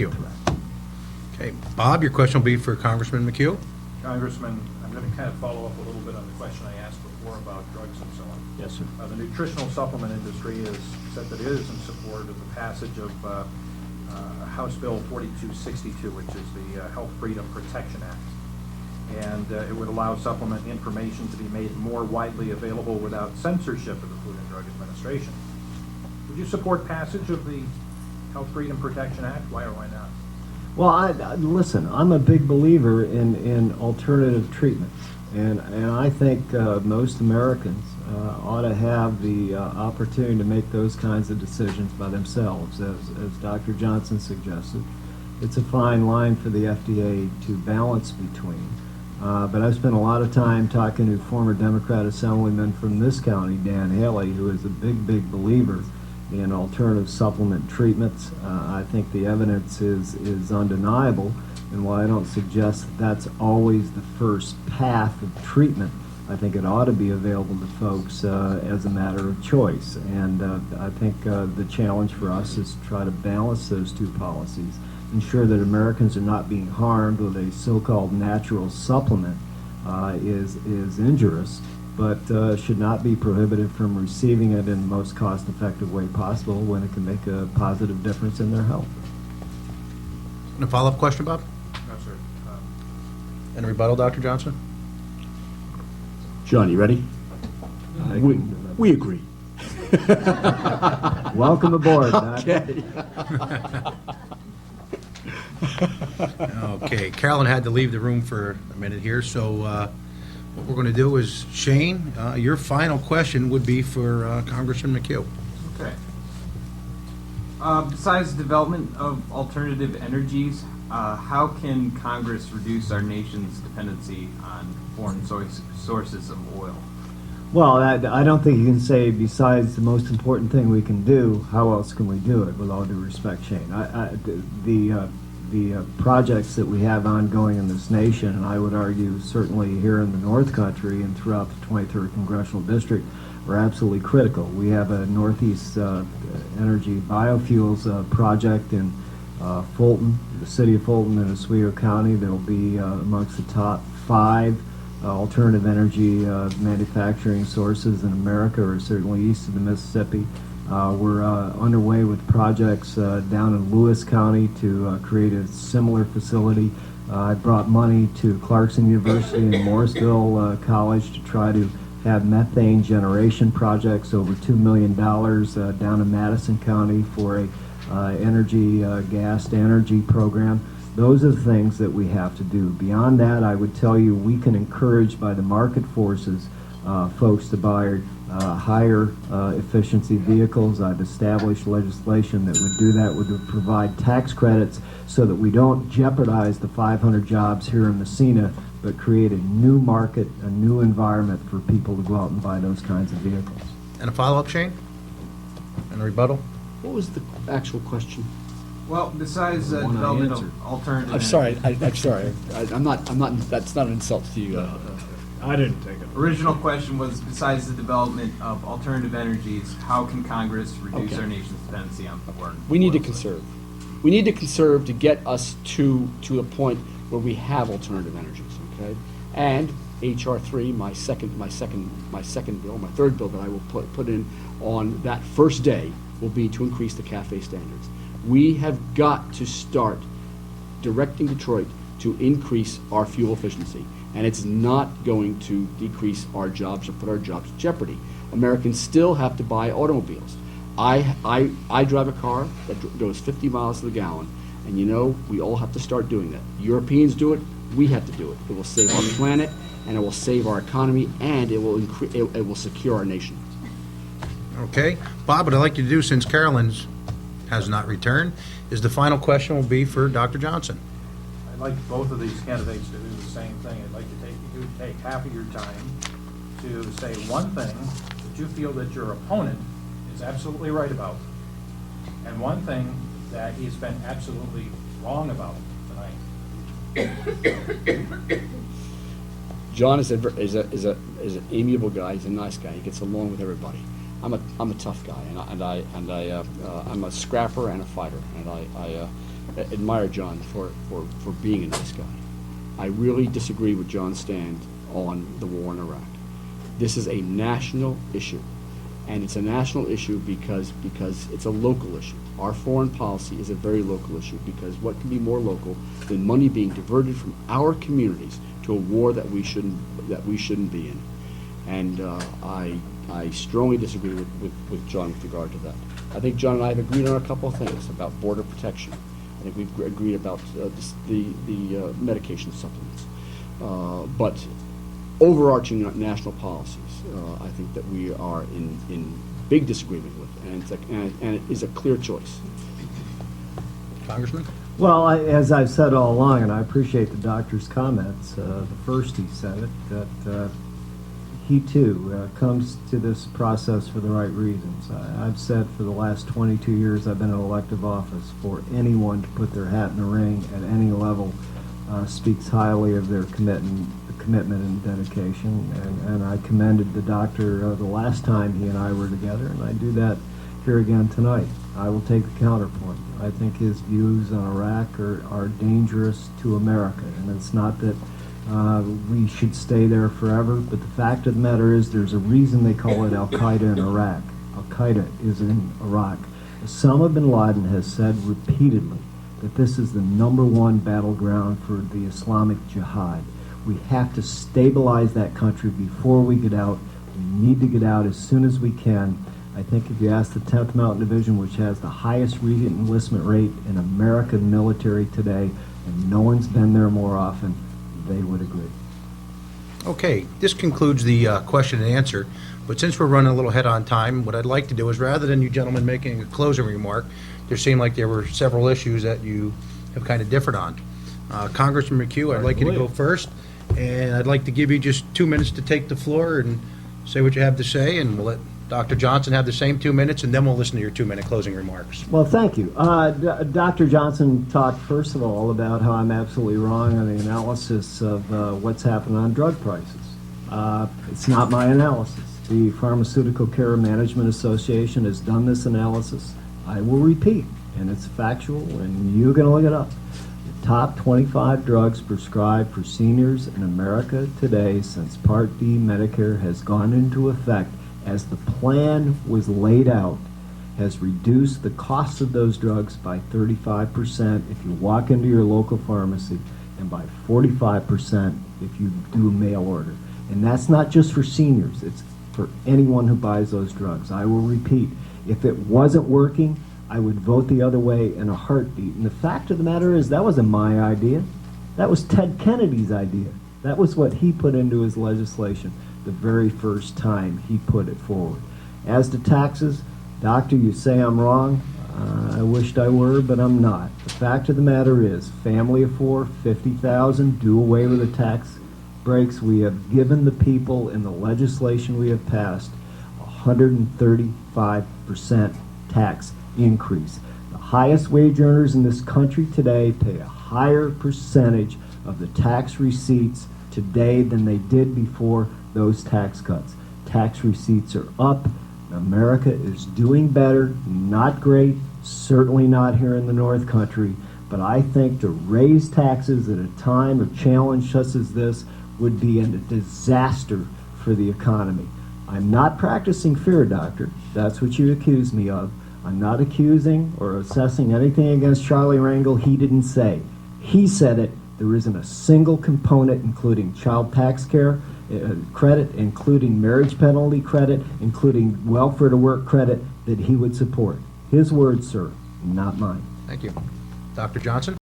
you. Okay, Bob, your question will be for Congressman McHugh. Congressman, I'm going to kind of follow up a little bit on the question I asked before about drugs and so on. Yes, sir. The nutritional supplement industry has said that it is in support of the passage of House Bill 4262, which is the Health Freedom Protection Act. And it would allow supplement information to be made more widely available without censorship of the Food and Drug Administration. Would you support passage of the Health Freedom Protection Act? Why or why not? Well, listen, I'm a big believer in alternative treatments, and I think most Americans ought to have the opportunity to make those kinds of decisions by themselves, as Dr. Johnson suggested. It's a fine line for the FDA to balance between. But I've spent a lot of time talking to former Democrat Assemblyman from this county, Dan Haley, who is a big believer in alternative supplement treatments. I think the evidence is undeniable, and while I don't suggest that's always the first path of treatment, I think it ought to be available to folks as a matter of choice. And I think the challenge for us is to try to balance those two policies, ensure that Americans are not being harmed with a so-called natural supplement is injurious, but should not be prohibited from receiving it in the most cost-effective way possible when it can make a positive difference in their health. And a follow-up question, Bob? No, sir. And a rebuttal, Dr. Johnson? John, you ready? We agree. Welcome aboard, Doc. Okay. Okay, Carolyn had to leave the room for a minute here, so what we're going to do is, Shane, your final question would be for Congressman McHugh. Okay. Besides the development of alternative energies, how can Congress reduce our nation's dependency on foreign sources of oil? Well, I don't think you can say besides the most important thing we can do, how else can we do it, with all due respect, Shane. The projects that we have ongoing in this nation, and I would argue certainly here in the North Country and throughout the 23rd Congressional District, are absolutely critical. We have a Northeast Energy Biofuels project in Fulton, the city of Fulton and Oswego County. That will be amongst the top 5 alternative energy manufacturing sources in America, or certainly east of the Mississippi. We're underway with projects down in Lewis County to create a similar facility. I brought money to Clarkson University and Morrisville College to try to have methane generation projects, over $2 million down in Madison County for a gas to energy program. Those are the things that we have to do. Beyond that, I would tell you we can encourage by the market forces folks to buy higher efficiency vehicles. I've established legislation that would do that, would provide tax credits so that we don't jeopardize the 500 jobs here in Massena, but create a new market, a new environment for people to go out and buy those kinds of vehicles. And a follow-up, Shane? And a rebuttal? What was the actual question? Well, besides The one I development answered. of alternative I'm sorry. I'm sorry. I'm not. That's not an insult to you. I didn't take it. Original question was, besides the development of alternative energies, how can Congress reduce Okay. our nation's dependency on foreign We need to oil? conserve. We need to conserve to get us to a point where we have alternative energies. Okay, and HR 3, my third bill that I will put in on that first day will be to increase the CAFE standards. We have got to start directing Detroit to increase our fuel efficiency, and it's not going to decrease our jobs or put our jobs in jeopardy. Americans still have to buy automobiles. I drive a car that goes 50 miles to the gallon, and you know, we all have to start doing that. Europeans do it, we have to do it. It will save our planet, and it will save our economy, and it will secure our nation. Okay. Bob, what I'd like you to do, since Carolyn's has not returned, is the final question will be for Dr. Johnson. I'd like both of these candidates to do the same thing. I'd like you to take half of your time to say one thing that you feel that your opponent is absolutely right about, and one thing that he's been absolutely wrong about tonight. John is an amiable guy. He's a nice guy. He gets along with everybody. I'm a tough guy, and I'm a scrapper and a fighter, and admire John for being a nice guy. I really disagree with John's stand on the war in Iraq. This is a national issue, and it's a national issue because it's a local issue. Our foreign policy is a very local issue, because what can be more local than money being diverted from our communities to a war that we shouldn't be in? And I strongly disagree with John with regard to that. I think John and I have agreed on a couple of things about border protection. I think we've agreed about the medication supplements. But overarching national policies, I think that we are in big disagreement with, and it is a clear choice. Congressman? Well, as I've said all along, and I appreciate the doctor's comments, the first he said it, that he too comes to this process for the right reasons. I've said for the last 22 years I've been in elective office, for anyone to put their hat in the ring at any level speaks highly of their commitment and dedication. And I commended the doctor the last time he and I were together, and I do that here again tonight. I will take the counterpoint. I think his views on Iraq are dangerous to America, and it's not that we should stay there forever, but the fact of the matter is there's a reason they call it Al-Qaeda in Iraq. Al-Qaeda is in Iraq. Osama bin Laden has said repeatedly that this is the #1 battleground for the Islamic Jihad. We have to stabilize that country before we get out. We need to get out as soon as we can. I think if you ask the 10th Mountain Division, which has the highest re-enlistment rate in American military today, and no one's been there more often, they would agree. Okay, this concludes the question and answer, but since we're running a little ahead on time, what I'd like to do is, rather than you gentlemen making a closing remark, there seemed like there were several issues that you have kind of differed on. Congressman McHugh, I'd like you to go first, and I'd like to give you just 2 minutes to take the floor and say what you have to say, and we'll let Dr. Johnson have the same 2 minutes, and then we'll listen to your 2-minute closing remarks. Well, thank you. Dr. Johnson talked, first of all, about how I'm absolutely wrong on the analysis of what's happened on drug prices. It's not my analysis. The Pharmaceutical Care Management Association has done this analysis. I will repeat, and it's factual, and you can look it up. The top 25 drugs prescribed for seniors in America today since Part D Medicare has gone into effect, as the plan was laid out, has reduced the cost of those drugs by 35% if you walk into your local pharmacy, and by 45% if you do a mail order. And that's not just for seniors, it's for anyone who buys those drugs. I will repeat, if it wasn't working, I would vote the other way in a heartbeat. And the fact of the matter is, that wasn't my idea. That was Ted Kennedy's idea. That was what he put into his legislation the very first time he put it forward. As to taxes, Doctor, you say I'm wrong. I wished I were, but I'm not. The fact of the matter is, family of four, 50,000, do away with the tax breaks. We have given the people in the legislation we have passed 135% tax increase. The highest wage earners in this country today pay a higher percentage of the tax receipts today than they did before those tax cuts. Tax receipts are up. America is doing better, not great, certainly not here in the North Country, but I think to raise taxes at a time of challenge such as this would be a disaster for the economy. I'm not practicing fear, Doctor. That's what you accuse me of. I'm not accusing or assessing anything against Charlie Rangel. He didn't say. He said it. There isn't a single component, including child tax care credit, including marriage penalty credit, including welfare to work credit, that he would support. His words, sir, not mine. Thank you. Dr. Johnson?